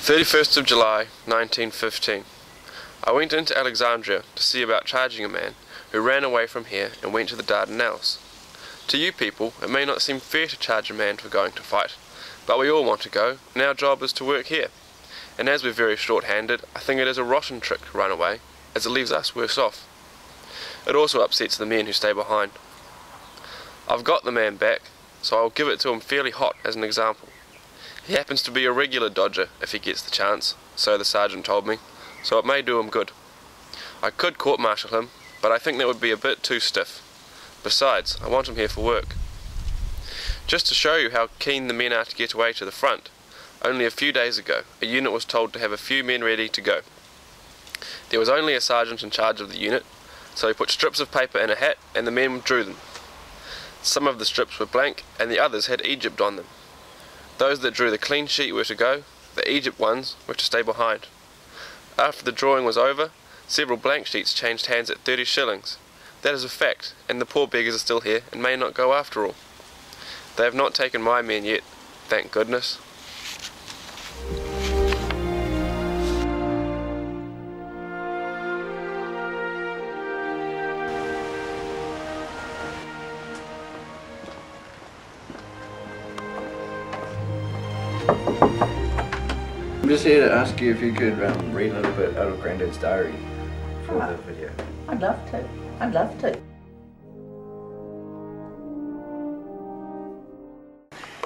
31st of July 1915. I went into Alexandria to see about charging a man who ran away from here and went to the Dardanelles. To you people, it may not seem fair to charge a man for going to fight, but we all want to go, and our job is to work here. And as we're very short-handed, I think it is a rotten trick to run away, as it leaves us worse off. It also upsets the men who stay behind. I've got the man back, so I'll give it to him fairly hot as an example. He happens to be a regular dodger if he gets the chance, so the sergeant told me, so it may do him good. I could court-martial him, but I think that would be a bit too stiff. Besides, I want him here for work. Just to show you how keen the men are to get away to the front, only a few days ago, a unit was told to have a few men ready to go. There was only a sergeant in charge of the unit, so he put strips of paper in a hat and the men drew them. Some of the strips were blank and the others had Egypt on them. Those that drew the clean sheet were to go, the Egypt ones were to stay behind. After the drawing was over, several blank sheets changed hands at 30 shillings. That is a fact, and the poor beggars are still here and may not go after all. They have not taken my men yet, thank goodness. I'm just here to ask you if you could read a little bit out of Grandad's diary for the video. I'd love to. I'd love to.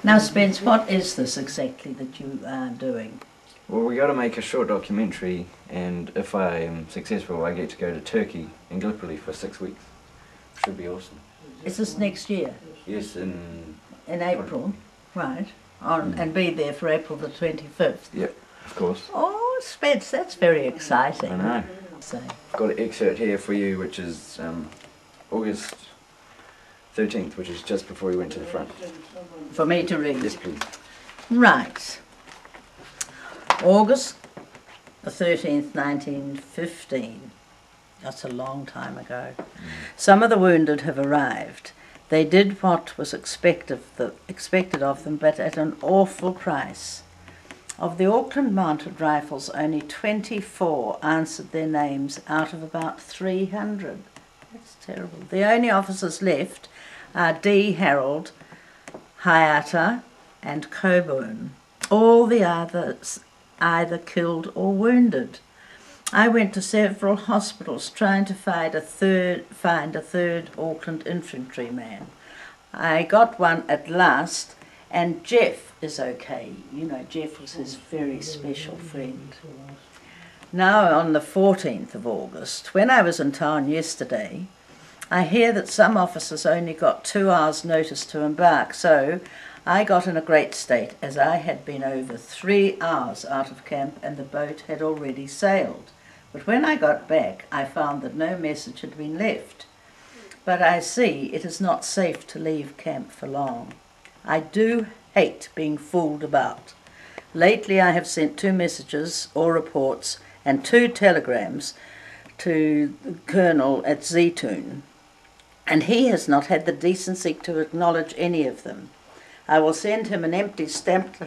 Now, Spence, what is this exactly that you are doing? Well, we got to make a short documentary, and if I am successful, I get to go to Turkey and Gallipoli for 6 weeks. Should be awesome. Is this next year? Yes, in April, right? And be there for April the 25th. Yep, of course. Oh, Spence, that's very exciting. I know. So. I've got an excerpt here for you, which is August 13th, which is just before you went to the front. For me to read? Yes, please. Right. August the 13th, 1915. That's a long time ago. Some of the wounded have arrived. They did what was expected of them, but at an awful price. Of the Auckland Mounted Rifles, only 24 answered their names out of about 300. That's terrible. The only officers left are D. Harold, Hayata and Coburn. All the others either killed or wounded. I went to several hospitals trying to find a third Auckland infantryman. I got one at last, and Jeff is okay. You know, Jeff was his very special friend. Now on the 14th of August, when I was in town yesterday, I hear that some officers only got 2 hours' notice to embark, so I got in a great state, as I had been over 3 hours out of camp and the boat had already sailed. But when I got back, I found that no message had been left. But I see it is not safe to leave camp for long. I do hate being fooled about. Lately I have sent 2 messages or reports and 2 telegrams to the Colonel at Zetoun, and he has not had the decency to acknowledge any of them. I will send him an empty stamped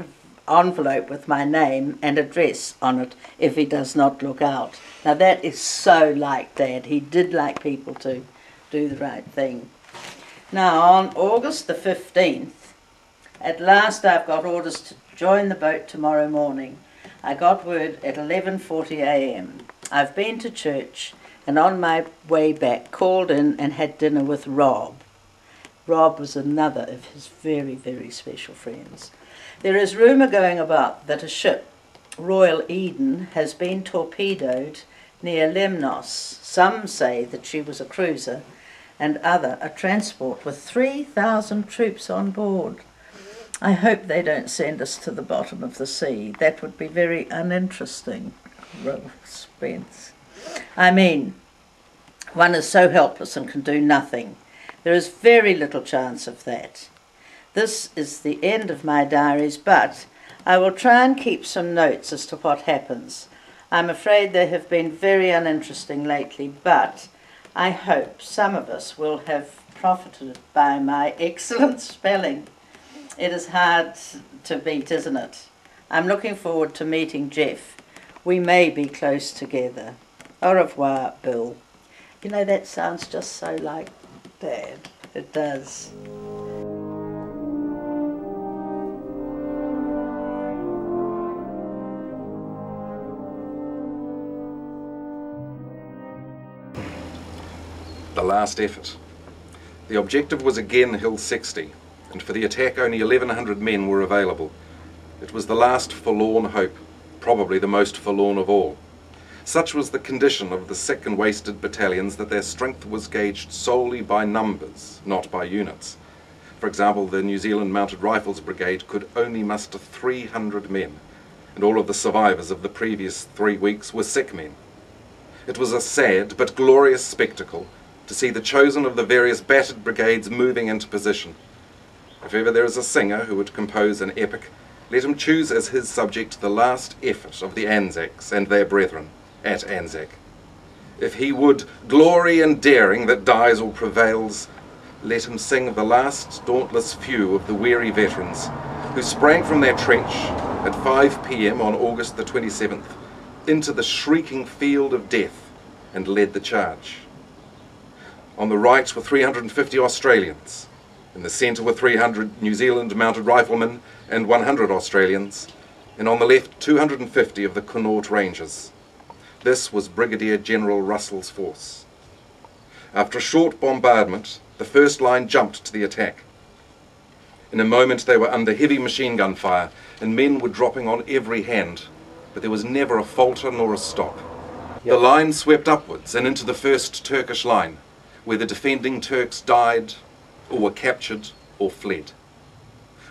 envelope with my name and address on it if he does not look out. Now that is so like Dad. He did like people to do the right thing. Now on August the 15th, at last I've got orders to join the boat tomorrow morning. I got word at 11:40 a.m. I've been to church and on my way back called in and had dinner with Rob. Rob was another of his very, very special friends. There is rumour going about that a ship, Royal Eden, has been torpedoed near Lemnos. Some say that she was a cruiser and other a transport with 3,000 troops on board. I hope they don't send us to the bottom of the sea. That would be very uninteresting. Spence. I mean, one is so helpless and can do nothing. There is very little chance of that. This is the end of my diaries, but I will try and keep some notes as to what happens. I'm afraid they have been very uninteresting lately, but I hope some of us will have profited by my excellent spelling. It is hard to beat, isn't it? I'm looking forward to meeting Jeff. We may be close together. Au revoir, Bill. You know, that sounds just so like Dad. It does. The last effort. The objective was again Hill 60, and for the attack only 1,100 men were available. It was the last forlorn hope, probably the most forlorn of all. Such was the condition of the sick and wasted battalions that their strength was gauged solely by numbers, not by units. For example, the New Zealand Mounted Rifles Brigade could only muster 300 men, and all of the survivors of the previous 3 weeks were sick men. It was a sad but glorious spectacle to see the chosen of the various battered brigades moving into position. If ever there is a singer who would compose an epic, let him choose as his subject the last effort of the Anzacs and their brethren at Anzac. If he would glory in daring that dies or prevails, let him sing of the last dauntless few of the weary veterans who sprang from their trench at 5 p.m. on August the 27th into the shrieking field of death and led the charge. On the right were 350 Australians. In the centre were 300 New Zealand Mounted Riflemen and 100 Australians, and on the left 250 of the Connaught Rangers. This was Brigadier General Russell's force. After a short bombardment, the first line jumped to the attack. In a moment they were under heavy machine gun fire, and men were dropping on every hand, but there was never a falter nor a stop. The line swept upwards and into the first Turkish line, where the defending Turks died, or were captured, or fled.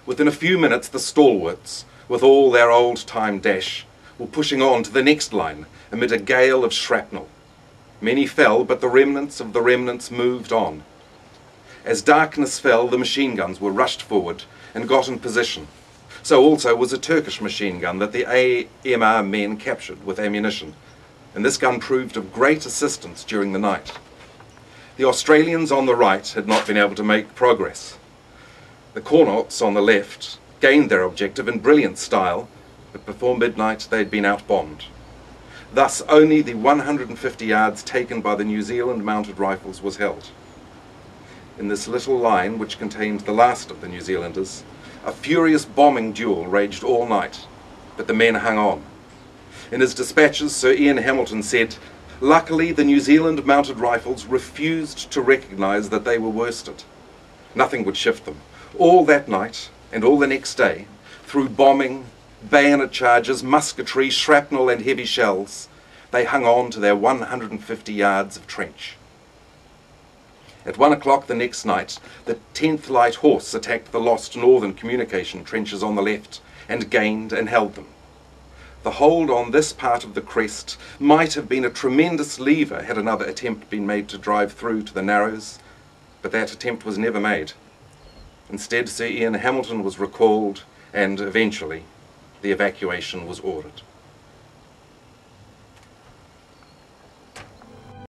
Within a few minutes the stalwarts, with all their old-time dash, were pushing on to the next line amid a gale of shrapnel. Many fell, but the remnants of the remnants moved on. As darkness fell, the machine guns were rushed forward and got in position. So also was a Turkish machine gun that the AMR men captured with ammunition, and this gun proved of great assistance during the night. The Australians on the right had not been able to make progress. The Connaughts on the left gained their objective in brilliant style, but before midnight they had been outbombed. Thus only the 150 yards taken by the New Zealand Mounted Rifles was held. In this little line, which contained the last of the New Zealanders, a furious bombing duel raged all night, but the men hung on. In his dispatches, Sir Ian Hamilton said, "Luckily, the New Zealand Mounted Rifles refused to recognise that they were worsted. Nothing would shift them. All that night, and all the next day, through bombing, bayonet charges, musketry, shrapnel and heavy shells, they hung on to their 150 yards of trench." At 1 o'clock the next night, the 10th Light Horse attacked the lost northern communication trenches on the left, and gained and held them. The hold on this part of the crest might have been a tremendous lever had another attempt been made to drive through to the Narrows, but that attempt was never made. Instead, Sir Ian Hamilton was recalled, and eventually the evacuation was ordered.